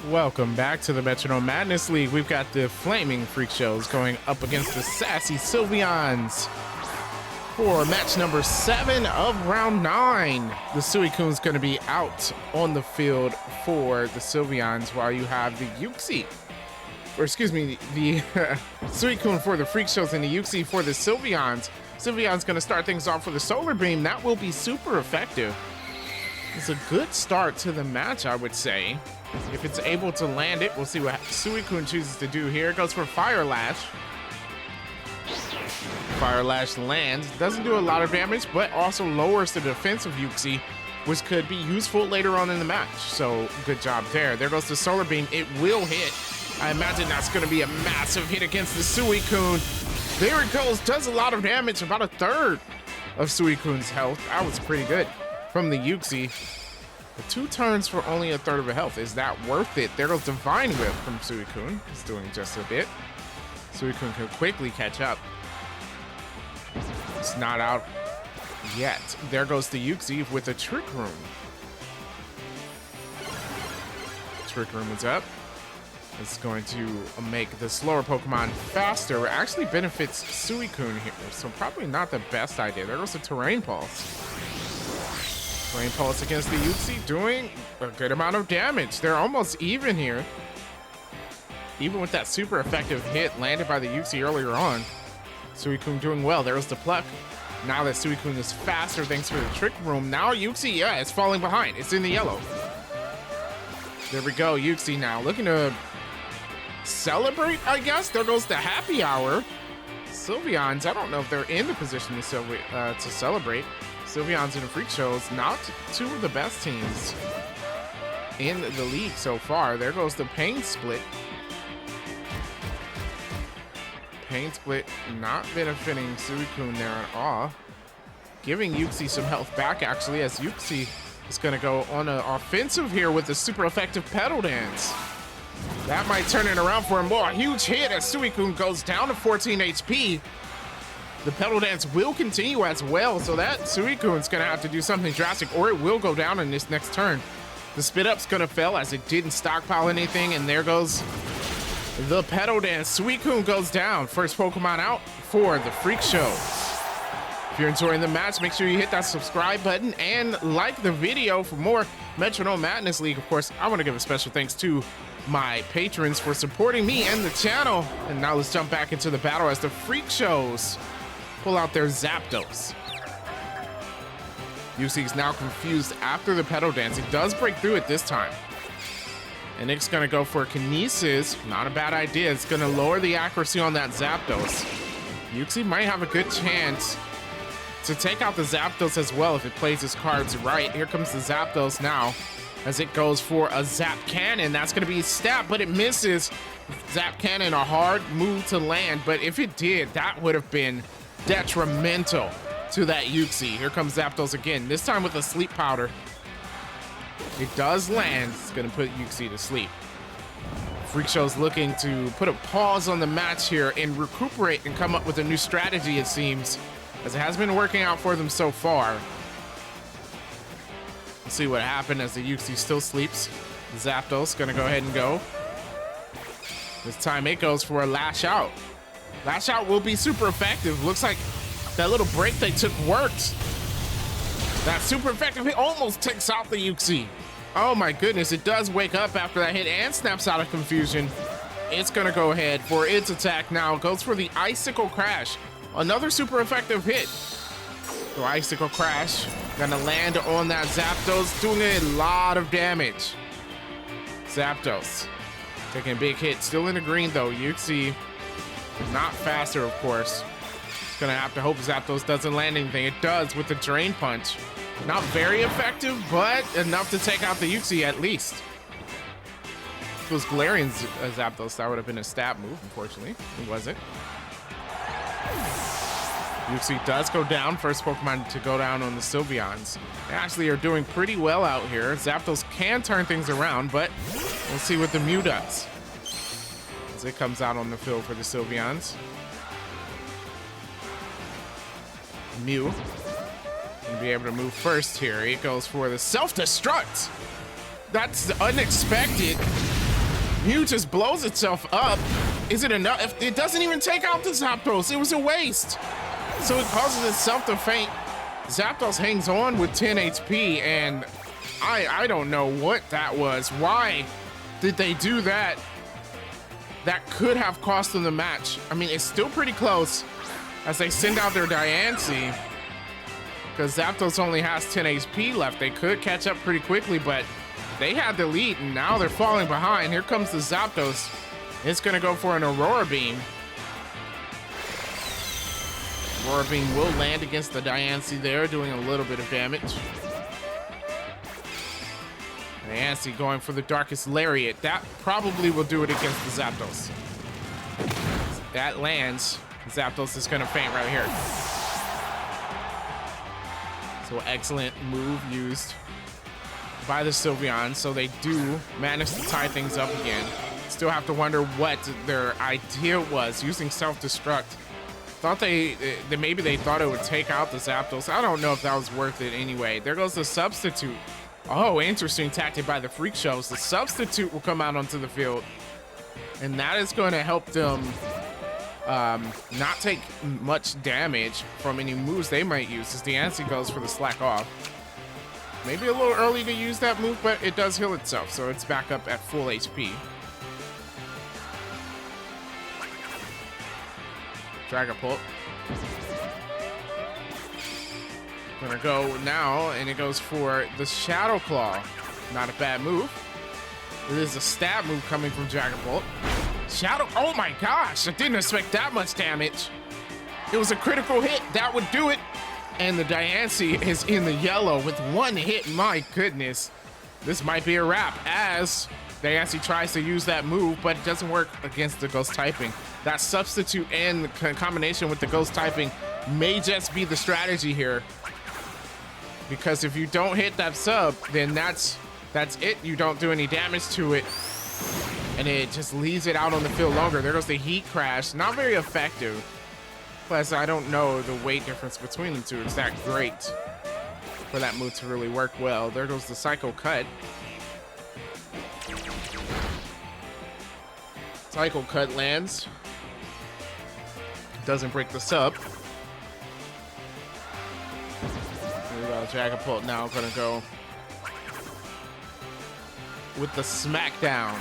Welcome back to the Metronome Madness League. We've got the Flaming Freak Shows going up against the Sassy Sylveons for match number 7 of round 9. The Suicune's going to be out on the field for the Sylveons while you have the Uxie. Or excuse me, the Suicune for the Freak Shows and the Uxie for the Sylveons. Sylveon's going to start things off with a Solar Beam. That will be super effective. It's a good start to the match, I would say. If it's able to land it, we'll see what Suicune chooses to do here. It goes for Fire Lash. Fire Lash lands. Doesn't do a lot of damage, but also lowers the defense of Uxie, which could be useful later on in the match. So, good job there. There goes the Solar Beam. It will hit. I imagine that's going to be a massive hit against the Suicune. There it goes. Does a lot of damage. About a third of Suicune's health. That was pretty good from the Uxie. 2 turns for only a third of a health. Is that worth it? There goes Divine Whip from Suicune. He's doing just a bit. Suicune can quickly catch up. It's not out yet. There goes the Uxie with a Trick Room. Trick Room is up. It's going to make the slower Pokemon faster. It actually benefits Suicune here, so probably not the best idea. There goes the Terrain Pulse. Terrain Pulse against the Uxie, doing a good amount of damage. They're almost even here. Even with that super effective hit landed by the Uxie earlier on. Suicune doing well. There was the Pluck. Now that Suicune is faster thanks to the Trick Room, now Uxie, yeah, it's falling behind. It's in the yellow. There we go, Uxie now looking to celebrate, I guess. There goes the Happy Hour. Sylveons, I don't know if they're in the position to celebrate. Sylveons and the Freak Shows, not 2 of the best teams in the league so far. There goes the Pain Split. Pain Split not benefiting Suicune there at all. Giving Uxie some health back, actually, as Uxie is going to go on an offensive here with a super effective Petal Dance. That might turn it around for him. Boy, a huge hit as Suicune goes down to 14 HP. The Petal Dance will continue as well, so that Suicune's going to have to do something drastic, or it will go down in this next turn. The Spit Up's going to fail as it didn't stockpile anything, and there goes the Petal Dance. Suicune goes down. First Pokemon out for the Freak Show. If you're enjoying the match, make sure you hit that subscribe button and like the video for more Metronome Madness League. Of course, I want to give a special thanks to my patrons for supporting me and the channel. And now let's jump back into the battle as the Freak Shows pull out their Zapdos. Uxie's now confused after the Petal Dance. It does break through it this time. And Nick's gonna go for Kinesis. Not a bad idea. It's gonna lower the accuracy on that Zapdos. Uxie might have a good chance to take out the Zapdos as well if it plays his cards right. Here comes the Zapdos now as it goes for a Zap Cannon. That's gonna be stab, but it misses. Zap Cannon, a hard move to land, but if it did, that would have been detrimental to that Uxie. Here comes Zapdos again, this time with a Sleep Powder. It does land. It's gonna put Uxie to sleep. Freak Show's looking to put a pause on the match here and recuperate and come up with a new strategy, it seems, as it has been working out for them so far. We'll see what happened as the Uxie still sleeps. Zapdos gonna go ahead and go. This time it goes for a Lash Out. Lash Out will be super effective. Looks like that little break they took worked. That super effective hit almost takes out the Uxie. Oh my goodness, it does wake up after that hit and snaps out of confusion. It's gonna go ahead for its attack now. Goes for the Icicle Crash. Another super effective hit. So Icicle Crash gonna land on that Zapdos, doing a lot of damage. Zapdos taking a big hit. Still in the green though. Uxie not faster, of course. It's gonna have to hope Zapdos doesn't land anything. It does with the Drain Punch. Not very effective, but enough to take out the Uxie at least. If it was Galarian Zapdos, that would have been a stab move. Unfortunately, it wasn't. Uxie does go down. First Pokemon to go down on the Sylveons. They actually are doing pretty well out here. Zapdos can turn things around, but we'll see what the Mew does as it comes out on the field for the Sylveons. Mew gonna be able to move first here. It goes for the Self-Destruct. That's unexpected. Mew just blows itself up. Is it enough? If it doesn't even take out the Zapdos, it was a waste. So it causes itself to faint. Zapdos hangs on with 10 HP, and I don't know what that was. Why did they do that? That could have cost them the match. I mean, it's still pretty close as they send out their Diancie, because Zapdos only has 10 HP left. They could catch up pretty quickly, but they had the lead, and now they're falling behind. Here comes the Zapdos. It's gonna go for an Aurora Beam. Aurora Beam will land against the Diancie there, doing a little bit of damage. Diancie going for the Darkest Lariat. That probably will do it against the Zapdos. That lands. Zapdos is gonna faint right here. So excellent move used by the Sylveon. So they do manage to tie things up again. Still have to wonder what their idea was using self-destruct. Thought maybe they thought it would take out the Zapdos. I don't know if that was worth it anyway. There goes the substitute. Oh, interesting tactic by the Freak Shows. The substitute will come out onto the field, and that is going to help them not take much damage from any moves they might use, as Diancie goes for the Slack Off. Maybe a little early to use that move, but it does heal itself, so it's back up at full HP. Dragapult. Gonna go now, and it goes for the Shadow Claw. Not a bad move. It is a stab move coming from Dragapult. Shadow, oh my gosh, I didn't expect that much damage. It was a critical hit, that would do it. And the Diancie is in the yellow with one hit, my goodness. This might be a wrap, as Diancie tries to use that move, but it doesn't work against the Ghost typing. That substitute and the combination with the Ghost typing may just be the strategy here. Because if you don't hit that sub, then that's it. You don't do any damage to it, and it just leaves it out on the field longer. There goes the Heat Crash. Not very effective. Plus, I don't know the weight difference between the two. It's that great for that move to really work well. There goes the Psycho Cut. Psycho Cut lands. Doesn't break the sub. Dragapult now gonna go with the Smackdown.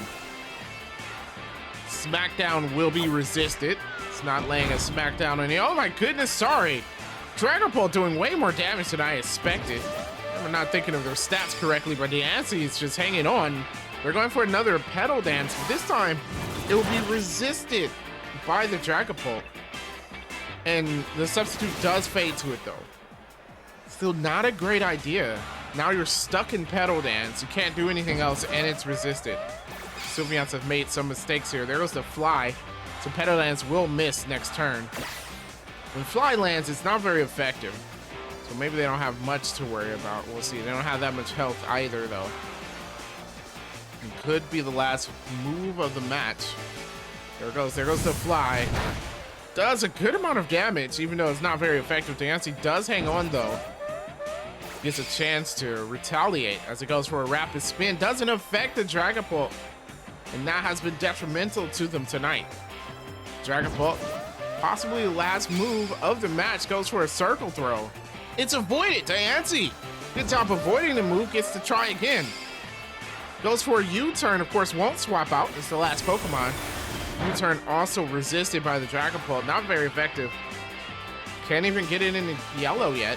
Smackdown will be resisted. It's not laying a Smackdown on you. Oh my goodness, sorry. Dragapult doing way more damage than I expected. I'm not thinking of their stats correctly, but Diancie is just hanging on. They're going for another Petal Dance, but this time it will be resisted by the Dragapult. And the substitute does fade to it though. Still not a great idea. Now you're stuck in Petal Dance. You can't do anything else, and it's resisted. Sylveons have made some mistakes here. There goes the Fly. So Petal Dance will miss next turn. When Fly lands, it's not very effective. So maybe they don't have much to worry about. We'll see. They don't have that much health either, though. It could be the last move of the match. There goes the Fly. Does a good amount of damage, even though it's not very effective. Diancie does hang on, though. Gets a chance to retaliate as it goes for a rapid spin. Doesn't affect the Dragapult, and that has been detrimental to them tonight. Dragapult, possibly the last move of the match, goes for a Circle Throw. It's avoided. Diancie, good job avoiding the move, gets to try again. Goes for a U-turn, of course, won't swap out. It's the last Pokemon. U-turn also resisted by the Dragapult. Not very effective. Can't even get it in the yellow yet.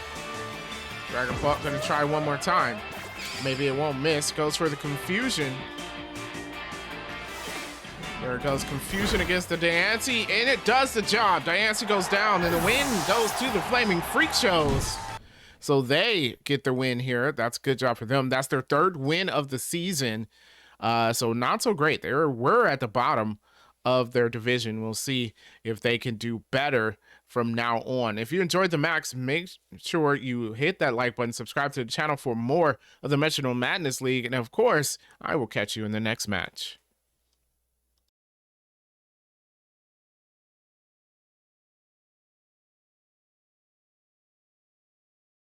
Dragapult gonna try one more time. Maybe it won't miss. Goes for the Confusion. There goes Confusion against the Diancie, and it does the job. Diancie goes down, and the win goes to the Flaming Freak Shows. So they get the win here. That's a good job for them. That's their third win of the season. So not so great. They were at the bottom of their division. We'll see if they can do better from now on. If you enjoyed the Max, make sure you hit that like button, subscribe to the channel for more of the Metronome Madness League, and of course, I will catch you in the next match.